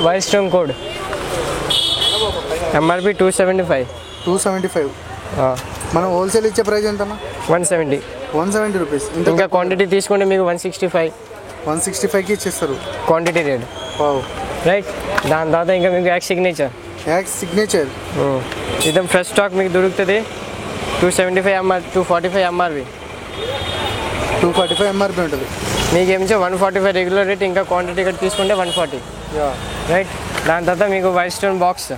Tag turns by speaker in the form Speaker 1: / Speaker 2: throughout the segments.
Speaker 1: Wild stone code MRP 275.
Speaker 2: 275. మనం wholesale ఇచ్చే price ఎంత?
Speaker 1: 170.
Speaker 2: 170 రూపీస్.
Speaker 1: ఇంకా క్వాంటిటీ తీసుకుంటే మీకు 165.
Speaker 2: 165కి ఇచ్చేస్తారు
Speaker 1: క్వాంటిటీ రేట్. రైట్. దాని తర్వాత ఇంకా మీకు యాక్స్ సిగ్నేచర్. ఇదం ఫ్రెష్ స్టాక్ మీకు దొరుకుతుంది. 275 ఎంఆర్ 245 ఎంఆర్పి.
Speaker 2: 245 ఎంఆర్పి ఉంటుంది.
Speaker 1: మీకు ఏమించో 145 రెగ్యులర్ రేట్. ఇంకా క్వాంటిటీ ఇక్కడ తీసుకుంటే 140. రైట్. దాని తర్వాత మీకు Wild Stone box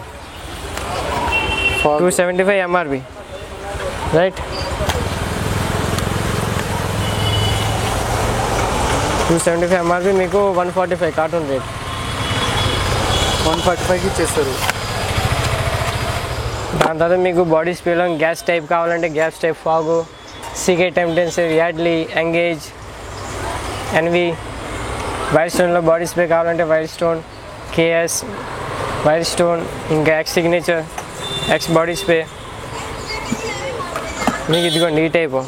Speaker 1: 275 MRP. Right. 275 MRP మీకు 145 కార్టూన్ రేట్.
Speaker 2: 145కి ఇచ్చేస్తారు.
Speaker 1: దాని తర్వాత మీకు బాడీ స్ప్రేలో గ్యాస్ టైప్ కావాలంటే గ్యాస్ టైప్ ఫాగు, సీకే టెంప్టెన్సర్, యాడ్లీ, ఎంగేజ్, ఎన్వి. వైల్డ్ స్టోన్లో బాడీ స్ప్రే కావాలంటే Wild Stone, KS, Wild Stone, ఇంకా Axe Signature, Axe body spray. మీకు ఇదిగోండి ఈ type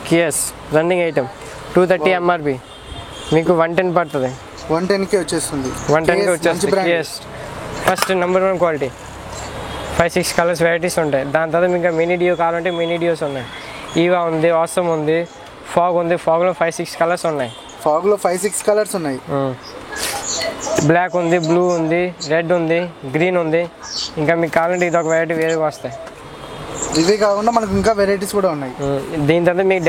Speaker 1: KS running item 230 MRP. మీకు 110 పడుతుంది.
Speaker 2: 110కి వచ్చేస్తుంది.
Speaker 1: 110కి వచ్చేస్తుంది KS. First number 1 quality. 5-6 colours varieties ఉంటాయి. దాని తర్వాత ఇంకా మినీ డియో కావాలంటే మినీ డియోస్ ఉన్నాయి. ఈవా ఉంది, ఆసమ్ ఉంది, ఫాగ్ ఉంది. ఫాగ్లో 5-6 కలర్స్ ఉన్నాయి.
Speaker 2: ఫాగ్లో 5-6 కలర్స్ ఉన్నాయి.
Speaker 1: బ్లాక్ ఉంది, బ్లూ ఉంది, రెడ్ ఉంది, గ్రీన్ ఉంది. ఇంకా మీకు కావాలంటే ఇది ఒక వెరైటీ వేరేగా వస్తాయి.
Speaker 2: ఇవే కాకుండా మనకు ఇంకా వెరైటీస్ కూడా ఉన్నాయి.
Speaker 1: దీని తర్వాత మీకు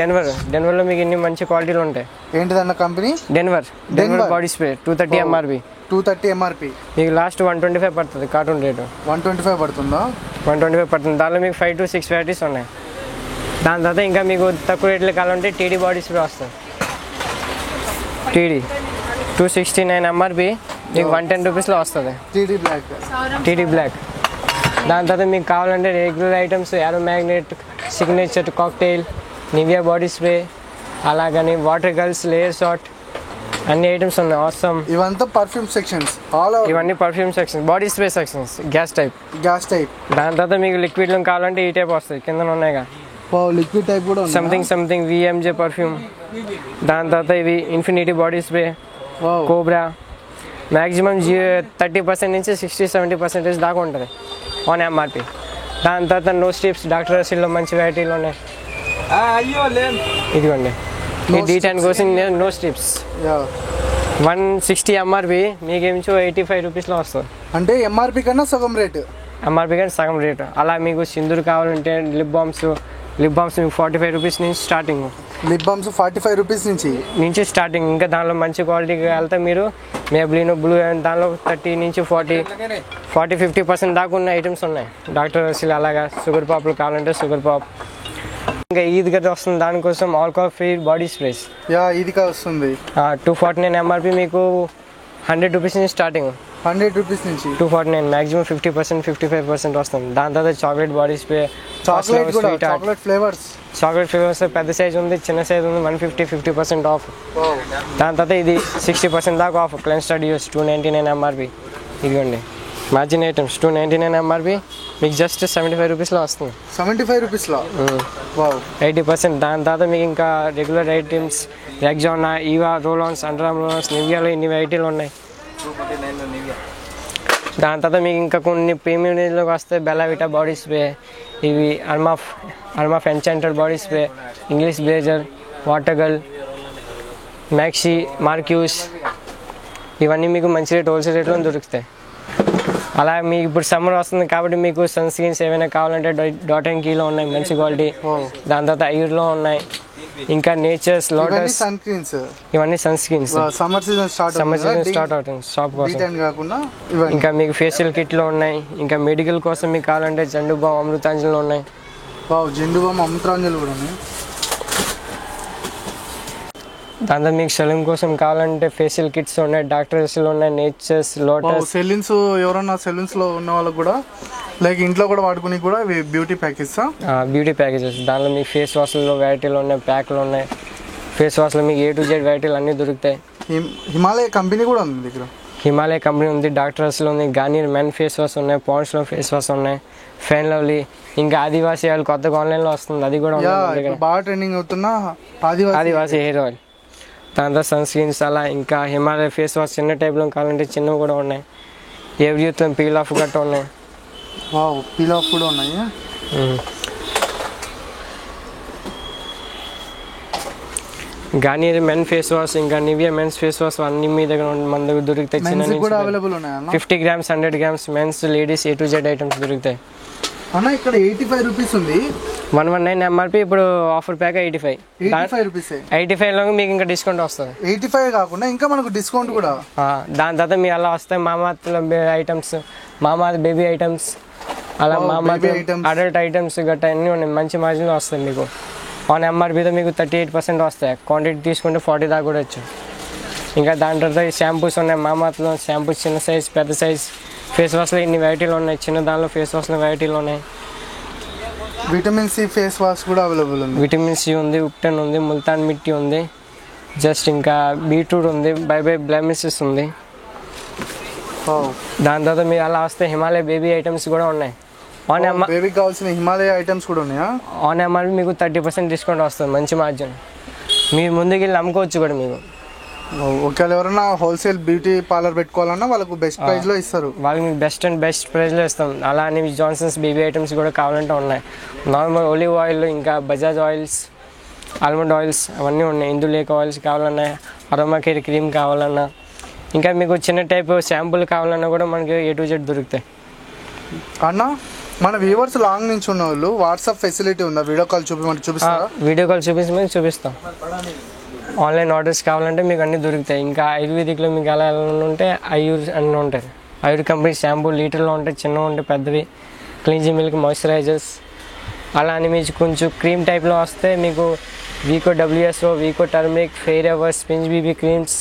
Speaker 1: డెన్వర్లో మీకు ఇన్ని మంచి క్వాలిటీలు ఉంటాయి.
Speaker 2: ఏంటిదన్న company? Denver
Speaker 1: body spray 230 MRP.
Speaker 2: 230 MRP.
Speaker 1: మీకు లాస్ట్ 125 పడుతుంది కార్టూన్ రేటు.
Speaker 2: 125 పడుతుందా?
Speaker 1: 125 పడుతుంది. దానిలో మీకు 5-6 వెరైటీస్ ఉన్నాయి. దాని తర్వాత ఇంకా మీకు తక్కువ రేట్లు కావాలంటే టీడీ బాడీ స్ప్రే వస్తుంది. TD 269 MRP. మీకు 110 రూపీస్లో వస్తుంది. TD black. దాని తర్వాత మీకు కావాలంటే regular items arrow magnet, signature, cocktail, Nivea body spray, అలాగని వాటర్ గర్ల్స్, లేయర్ షాట్, అన్ని ఐటమ్స్ ఉన్నాయి. ఆసమ్.
Speaker 2: ఇవంతా పర్ఫ్యూమ్ సెక్షన్స్.
Speaker 1: ఇవన్నీ perfume sections, body spray sections, gas type. దాని తర్వాత మీకు లిక్విడ్లో కావాలంటే ఈ టైప్ వస్తుంది. కింద ఉన్నాయిగా
Speaker 2: లిక్విడ్ టైప్ కూడా
Speaker 1: సంథింగ్ విఎంజే పర్ఫ్యూమ్. దాని తర్వాత ఇవి infinity body spray, cobra. Maximum 30% నుంచి 60-70% దాకా ఉంటుంది 1 ఎంఆర్పి. దాని తర్వాత నో స్ట్రిప్స్, డాక్టర్ రసీల్లో మంచి వెరైటీలు ఉన్నాయి. ఇదిగోండి ఈ D10 కోసం నో స్ట్రిప్స్ 160 ఎంఆర్పి. మీకేమించో 85 రూపీస్లో వస్తుంది.
Speaker 2: అంటే ఎంఆర్పి కన్నా సగం రేటు.
Speaker 1: ఎంఆర్పి కానీ సగం రేటు. అలా మీకు సింధూర్ కావాలంటే లిప్ బామ్స్ మీకు 45 రూపీస్ నుంచి స్టార్టింగ్.
Speaker 2: లిప్ బామ్స్ 45 రూపీస్ నుంచి
Speaker 1: స్టార్టింగ్. ఇంకా దానిలో మంచి క్వాలిటీకి వెళ్తే మీరు మేబ్లిన్, బ్లూ దానిలో 30 నుంచి 40-50% దాకా ఉన్న ఐటమ్స్ ఉన్నాయి. డాక్టర్ రసీల్ అలాగా. షుగర్ పాప్లు కావాలంటే షుగర్ పాప్. ఇంకా ఈద్ గట్రా వస్తుంది. దానికోసం ఆల్కహాల్ ఫ్రీ బాడీ స్ప్రేస్
Speaker 2: ఈద్గా వస్తుంది.
Speaker 1: 249 ఎంఆర్పి. మీకు 100 రూపీస్ నుంచి స్టార్టింగ్.
Speaker 2: 100 రూపీస్ నుంచి
Speaker 1: 249. మ్యాక్సిమం 50-55% వస్తుంది. దాని తర్వాత chocolate body spray, chocolate flavours పెద్ద సైజ్ ఉంది, చిన్న సైజ్ ఉంది. 150-50% ఆఫ్. దాని తర్వాత ఇది 60% దాకా ఆఫ్. క్లెన్స్టర్ డియోస్ 299 ఎంఆర్పి. ఇదిగోండి మార్జిన్ ఐటమ్స్ 299 ఎంఆర్పి. మీకు జస్ట్ 75 రూపీస్లో వస్తుంది.
Speaker 2: 75 రూపీస్లో
Speaker 1: 80%. దాని తర్వాత మీకు ఇంకా రెగ్యులర్ ఐటమ్స్ రెగ్జానా, ఈవా, రోలాన్స్, అండర్ఆర్మ్ రోలాన్స్, నివియాలో ఇన్ని వెరైటీలు ఉన్నాయి. దాని తర్వాత మీకు ఇంకా కొన్ని ప్రీమియం రేంజ్లోకి వస్తే బెల్లావిటా బాడీ స్ప్రే, ఇవి Armaf enchanted body spray, English blazer, water girl, maxi, marques. ఇవన్నీ మీకు మంచి రేట్ హోల్సేల్ రేట్లో దొరుకుతాయి. అలా మీకు ఇప్పుడు సమ్మర్ వస్తుంది కాబట్టి మీకు సన్ స్క్రీన్స్ ఏమైనా కావాలంటే .NKలో ఉన్నాయి మంచి క్వాలిటీ. దాని తర్వాత ఐర్లో ఉన్నాయి. ఇంకా నేచర్స్, లోటస్, ఇవన్నీ sun screens.
Speaker 2: Summer season
Speaker 1: start అవుతుంది షాప్ కోసం. ఇంకా మీకు ఫేషియల్ కిట్లో ఉన్నాయి. ఇంకా మెడికల్ కోసం మీకు కావాలంటే జండు బామ్, అమృతాంజలిలో ఉన్నాయి.
Speaker 2: కూడా ఉన్నాయి.
Speaker 1: దాంతో మీకు సెలూన్ కోసం కావాలంటే ఫేషియల్ కిట్స్ ఉన్నాయి, డాక్టర్స్ ఉన్నాయి, నేచర్స్, లోటస్.
Speaker 2: సెలూన్స్ ఎవరన్నా సెలూన్స్ లో ఉన్న వాళ్ళకి కూడా లైక్ ఇంట్లో కూడా వాడుకుని కూడా బ్యూటీ ప్యాకేజెస్. దానిలో మీకు ఫేస్ వాష్లో వెరైటీలు ఉన్నాయి, ప్యాక్లు ఉన్నాయి. ఫేస్ వాష్లో మీకు A to Z వెరైటీలు అన్నీ దొరుకుతాయి. హిమాలయ కంపెనీ కూడా ఉంది దగ్గర.
Speaker 1: హిమాలయ కంపెనీ ఉంది, డాక్టర్స్లో ఉంది, గార్నియర్ మెన్ ఫేస్ వాష్ ఉన్నాయి, పాండ్స్లో ఫేస్ వాష్ ఉన్నాయి, ఫెయిర్ లవ్లీ. ఇంకా ఆదివాసీ ఆయిల్ కొత్తగా ఆన్లైన్లో వస్తుంది, అది కూడా
Speaker 2: బాగా ట్రెండింగ్ అవుతున్న
Speaker 1: ఆదివాసీ హెయిర్ ఆయిల్. దాంతో సన్ స్క్రీన్స్ అలా. ఇంకా హిమాలయ ఫేస్ వాష్ చిన్న టైప్లో కావాలంటే చిన్నవి కూడా ఉన్నాయి. ఎవరి యూత్ పీల్ ఆఫ్ గట్ట ఉన్నాయి.
Speaker 2: వావ్, పీల్ ఆఫ్ కూడా ఉన్నాయి.
Speaker 1: గార్నియర్ మెన్ ఫేస్ వాష్, ఇంకా నివియా మెన్స్ ఫేస్ వాష్ అన్ని మీ దగ్గర మన దగ్గర దొరుకుతాయి.
Speaker 2: మెన్స్ కూడా అవైలబుల్ ఉన్నాయి అన్న.
Speaker 1: 50 grams 100 grams men's ladies A to Z items దొరుకుతాయి
Speaker 2: అన్న. ఇక్కడ 85 రూపీస్ ఉంది.
Speaker 1: 119 MRP, ఇప్పుడు ఆఫర్ ప్యాక్ 85
Speaker 2: రూపీస్.
Speaker 1: 85లో మీకు ఇంకా డిస్కౌంట్ వస్తుంది.
Speaker 2: 85 కాకుండా ఇంకా మనకు డిస్కౌంట్ కూడా.
Speaker 1: దాని తర్వాత మీ అలా వస్తాయి మామాత్లో ఐటమ్స్, మామాత్ బేబీ ఐటమ్స్, అలా మామాత్ అడల్ట్ ఐటమ్స్ గట్రా అన్నీ ఉన్నాయి. మంచి మార్జిన్లో వస్తాయి మీకు. ఆన్ MRPతో మీకు 38% వస్తాయి. క్వాంటిటీ తీసుకుంటే 40 దాకా కూడా వచ్చు. ఇంకా దాని తర్వాత షాంపూస్ ఉన్నాయి. మామాత్లో షాంపూస్ చిన్న సైజ్ పెద్ద సైజ్, ఫేస్ వాష్లో ఇన్ని వెరైటీలు ఉన్నాయి. చిన్న దానిలో ఫేస్ వాష్లో వెరైటీలు ఉన్నాయి.
Speaker 2: విటమిన్ సి ఫేస్ వాష్ కూడా అవైలబుల్ ఉంది.
Speaker 1: విటమిన్ సి ఉంది, ఉప్టన్ ఉంది, ముల్తాన్ మిట్టి ఉంది, జస్ట్ ఇంకా బీట్రూట్ ఉంది, బై బ్లెమిషెస్ ఉంది. దాని తర్వాత మీరు అలా వస్తే హిమాలయ బేబీ ఐటమ్స్ కూడా ఉన్నాయి.
Speaker 2: బేబీకి కావాల్సిన హిమాలయ ఐటమ్స్ కూడా ఉన్నాయా?
Speaker 1: ఆన్ MRP మీకు 30% డిస్కౌంట్ వస్తుంది. మంచి మార్జిన్. మీరు ముందుకు వెళ్ళి అమ్ముకోవచ్చు కూడా. మీకు
Speaker 2: ఒకవేళ ఎవరైనా హోల్సేల్ బ్యూటీ పార్లర్ పెట్టుకోవాలన్నా వాళ్ళకు బెస్ట్ ప్రైస్లో ఇస్తారు.
Speaker 1: వాళ్ళకి మీకు బెస్ట్ ప్రైస్లో ఇస్తాం. అలా అని జాన్సన్స్ బేబీ ఐటమ్స్ కూడా కావాలంటే ఉన్నాయి. నార్మల్ ఒలివ్ ఆయిల్, ఇంకా బజాజ్ ఆయిల్స్, ఆల్మండ్ ఆయిల్స్ అవన్నీ ఉన్నాయి. ఇందులేక ఆయిల్స్ కావాలన్నా, అరోమా కేర్ క్రీమ్ కావాలన్నా, ఇంకా మీకు చిన్న టైప్ షాంపూలు కావాలన్నా కూడా మనకి A to Z దొరుకుతాయి.
Speaker 2: అన్న, మన వ్యూవర్స్ లాంగ్ నుంచి ఉన్న వాళ్ళు వాట్సాప్ ఫెసిలిటీ ఉందా? వీడియో కాల్ చూపిస్తారా?
Speaker 1: వీడియో కాల్ చూపిస్తాం. ఆన్లైన్ ఆర్డర్స్ కావాలంటే మీకు అన్నీ దొరుకుతాయి. ఇంకా ఆయుర్వేదిక్లో మీకు అలా ఉంటే ఆయుర్ అన్నీ ఉంటాయి. ఆయుర్ కంపెనీ షాంపూ లీటర్లో ఉంటాయి, చిన్నవి ఉంటాయి, పెద్దవి, క్లీన్జీ మిల్క్ మాయిశ్చరైజర్స్. అలా అని మీకు కొంచెం క్రీమ్ టైప్లో వస్తే మీకు Vicco WSO, Vicco turmeric, fair ever, Spinz BB creams,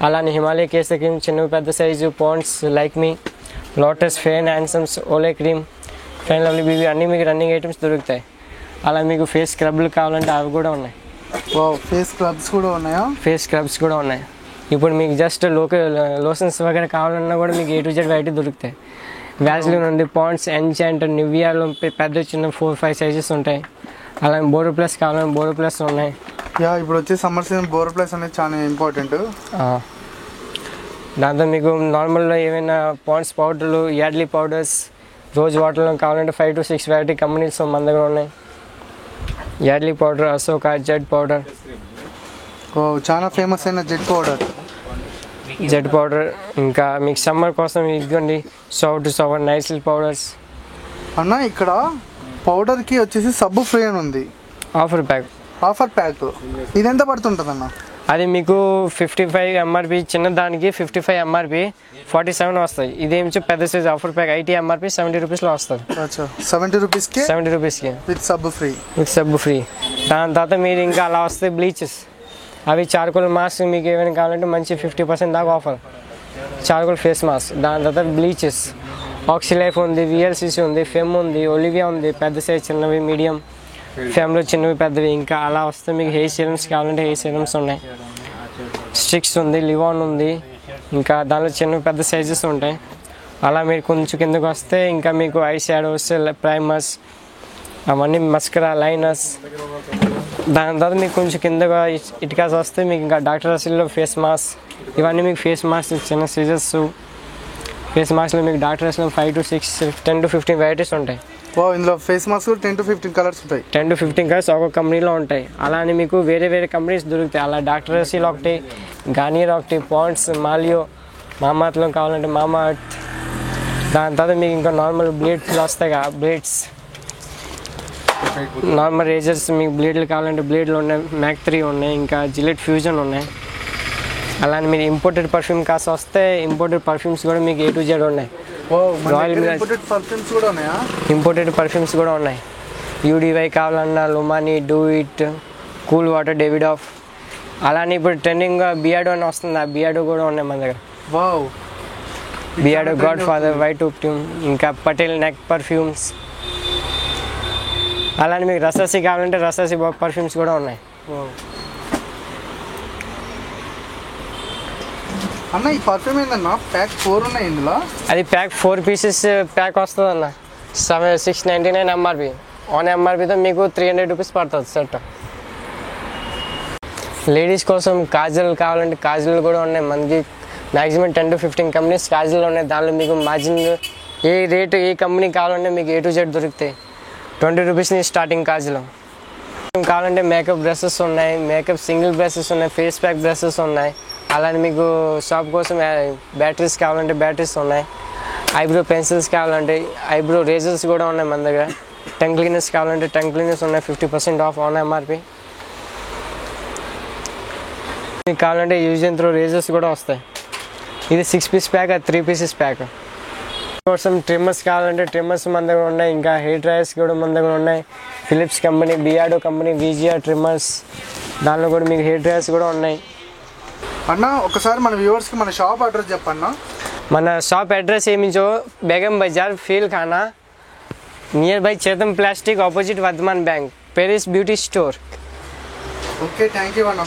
Speaker 1: అలానే హిమాలయ కేసర్ క్రీమ్ చిన్న పెద్ద size, Pond's, like me, Lotus, fair and handsomes, Olay cream, fair lovely BB అన్నీ మీకు రన్నింగ్ ఐటమ్స్ దొరుకుతాయి. అలా మీకు ఫేస్ స్క్రబ్లు కావాలంటే అవి కూడా ఉన్నాయి.
Speaker 2: ఫేస్ స్క్రబ్స్ కూడా ఉన్నాయా? ఫేస్ స్క్రబ్స్
Speaker 1: కూడా ఉన్నాయి. ఇప్పుడు మీకు జస్ట్ లోషన్స్ వగైరా కావాలన్నా కూడా మీకు A to Z వెరైటీ దొరుకుతాయి. వ్యాజ్లిన్ ఉంది, పాండ్స్, ఎన్చాంట్, నివియాలో పెద్ద చిన్న 4-5 సైజెస్ ఉంటాయి. అలాగే బోరో ప్లస్ కావాలంటే బోరో ప్లస్ ఉన్నాయి.
Speaker 2: ఇప్పుడు వచ్చే సమ్మర్ సీజన్ బోరో ప్లస్ అనేది చాలా ఇంపార్టెంట్.
Speaker 1: దాంతో మీకు నార్మల్గా ఏమైనా పాండ్స్ పౌడర్లు, యాడ్లీ పౌడర్స్, రోజ్ వాటర్లో కావాలంటే 5 to 6 వెరైటీ కంపెనీస్ మన దగ్గర ఉన్నాయి. యాడ్లీ పౌడర్, అశోక, జెడ్ పౌడర్,
Speaker 2: చాలా ఫేమస్ అయిన జెడ్ పౌడర్. ఇంకా మీకు సమ్మర్ కోసం ఇదిగోండి సవర్ నైసిల్ పౌడర్స్. అన్న, ఇక్కడ పౌడర్కి వచ్చేసి సబ్బు ఫ్రీ అని ఉంది. ఆఫర్ ప్యాక్ ఇది ఎంత పడుతుంటుంది అన్న?
Speaker 1: అది మీకు 55 MRP, చిన్న దానికి 55 MRP 47 వస్తాయి. ఇదేమి పెద్ద సైజ్ ఆఫర్ ప్యాక్ 80 MRP 70 రూపీస్లో వస్తుంది.
Speaker 2: 70 రూపీస్కి విత్ సబ్బు ఫ్రీ.
Speaker 1: దాని తర్వాత మీరు ఇంకా అలా వస్తే బ్లీచెస్, అవి చార్కోల్ మాస్క్ మీకు ఏమైనా కావాలంటే మంచి 50% దాకా ఆఫర్. Charcoal face mask. దాని తర్వాత బ్లీచెస్, ఆక్సిలైఫ్ ఉంది, VLCC ఉంది, ఫెమ్ ఉంది, ఒలివియా ఉంది, పెద్ద సైజ్ చిన్నవి, మీడియం, ఫెమ్లో చిన్నవి, పెద్దవి. ఇంకా అలా వస్తే మీకు హెయిర్ సీరమ్స్ కావాలంటే హెయిర్ సీరమ్స్ ఉన్నాయి. స్టిక్స్ ఉంది, లివాన్ ఉంది, ఇంకా దానిలో చిన్న పెద్ద సైజెస్ ఉంటాయి. అలా మీరు కొంచెం కిందకు వస్తే ఇంకా మీకు ఐ షాడోస్, ప్రైమర్స్, అవన్నీ మస్కరా, లైనర్స్. దాని తర్వాత మీకు కొంచెం కిందగా ఇటుకాస్ వస్తే మీకు ఇంకా డాక్టర్ అసలు ఫేస్ మాస్క్, ఇవన్నీ మీకు ఫేస్ మాస్క్ చిన్న సీజర్స్. ఫేస్ మాస్క్లో మీకు డాక్టర్ అసలు 5 to 6, 10 to 15 వెరైటీస్ ఉంటాయి.
Speaker 2: ఇందులో ఫేస్ మాస్క్ 10 to 15 కలర్స్ ఉంటాయి.
Speaker 1: 10 to 15 కలర్స్ ఒక్కొక్క కంపెనీలో ఉంటాయి. అలా అని మీకు వేరే కంపెనీస్ దొరుకుతాయి. అలా డాక్టర్ అసలు ఒకటి, గార్నియర్ ఒకటి, పాండ్స్, మాలియో, మామాత్లో కావాలంటే మామాత్. దాని తర్వాత మీకు ఇంకా నార్మల్ బ్లేడ్స్ వస్తాయి కదా, బ్లేడ్స్, నార్మల్ రేజర్స్, మీకు బ్లేడ్లు కావాలంటే బ్లేడ్లు ఉన్నాయి, మ్యాక్ 3 ఉన్నాయి, ఇంకా జిలెట్ ఫ్యూజన్ ఉన్నాయి. అలానే మీరు ఇంపోర్టెడ్ పర్ఫ్యూమ్ కాస్త వస్తే ఇంపోర్టెడ్ పర్ఫ్యూమ్స్ కూడా మీకు A to Z ఉన్నాయి. ఇంపోర్టెడ్ పర్ఫ్యూమ్స్ కూడా ఉన్నాయి. UDY కావాలన్నా Lomani, do it, cool water, Davidoff. అలానే ఇప్పుడు ట్రెండింగ్గా బియాడో అని వస్తుంది, ఆ బియాడో కూడా ఉన్నాయి మన దగ్గర. బియాడో, గాడ్ ఫాదర్, వైట్ పర్ఫ్యూమ్, ఇంకా పటేల్ నెక్ పర్ఫ్యూమ్స్. అలానే మీకు రసాసి కావాలంటే రసాసి పర్ఫ్యూమ్స్ కూడా ఉన్నాయి.
Speaker 2: అన్న, ఈ పర్ఫ్యూమ్ ఏందన్నా ప్యాక్ 4 ఉన్నాయి ఇందులో?
Speaker 1: అది ప్యాక్ 4 pieces ప్యాక్ వస్తుంది అన్న. 699 MRP. ఆన్ MRPతో మీకు 300 రూపీస్ పడుతుంది సెట్. లేడీస్ కోసం కాజల్ కావాలంటే కాజల్ కూడా ఉన్నాయి. మనకి మ్యాక్సిమం 10 to 15 కంపెనీస్ కాజుల్లో ఉన్నాయి. దానిలో మీకు మార్జిన్ ఏ రేటు ఏ కంపెనీ కావాలంటే మీకు A to Z దొరుకుతాయి. 20 రూపీస్ నుంచి స్టార్టింగ్ కాజులో. కావాలంటే మేకప్ బ్రషెస్ ఉన్నాయి, మేకప్ సింగిల్ బ్రషెస్ ఉన్నాయి, ఫేస్ ప్యాక్ బ్రషెస్ ఉన్నాయి. అలానే మీకు షాప్ కోసం బ్యాటరీస్ కావాలంటే బ్యాటరీస్ ఉన్నాయి. ఐబ్రో పెన్సిల్స్ కావాలంటే ఐబ్రో రేజర్స్ కూడా ఉన్నాయి మన దగ్గర. టంగ్ క్లీనర్స్ కావాలంటే టంగ్ క్లీనర్స్ ఉన్నాయి, 50% ఆఫ్ ఆన్ MRP. మీకు కావాలంటే యూజ్ అండ్ త్రో రేజర్స్ కూడా వస్తాయి. ఇది 6 పీస్ ప్యాక్, అది 3 పీసెస్ ప్యాక్. కోసం ట్రిమ్మర్స్ కావాలంటే ట్రిమ్మర్స్ మన దగ్గర ఉన్నాయి. ఇంకా హెయిర్ డ్రైయర్స్ కూడా మన దగ్గర ఉన్నాయి. Philips company, Beardo company, VGR trimmers, దానిలో కూడా మీకు హెయిర్ డ్రైయర్స్ కూడా ఉన్నాయి.
Speaker 2: అన్న ఒకసారి మన వ్యూవర్స్కి మన షాప్ అడ్రస్ చెప్పన్నా.
Speaker 1: మన షాప్ అడ్రస్ ఏమించో Begum Bazar, Feel Khana, nearby Chetan plastic, opposite Vardhaman bank, Paris beauty store.
Speaker 2: Okay, thank you అన్న.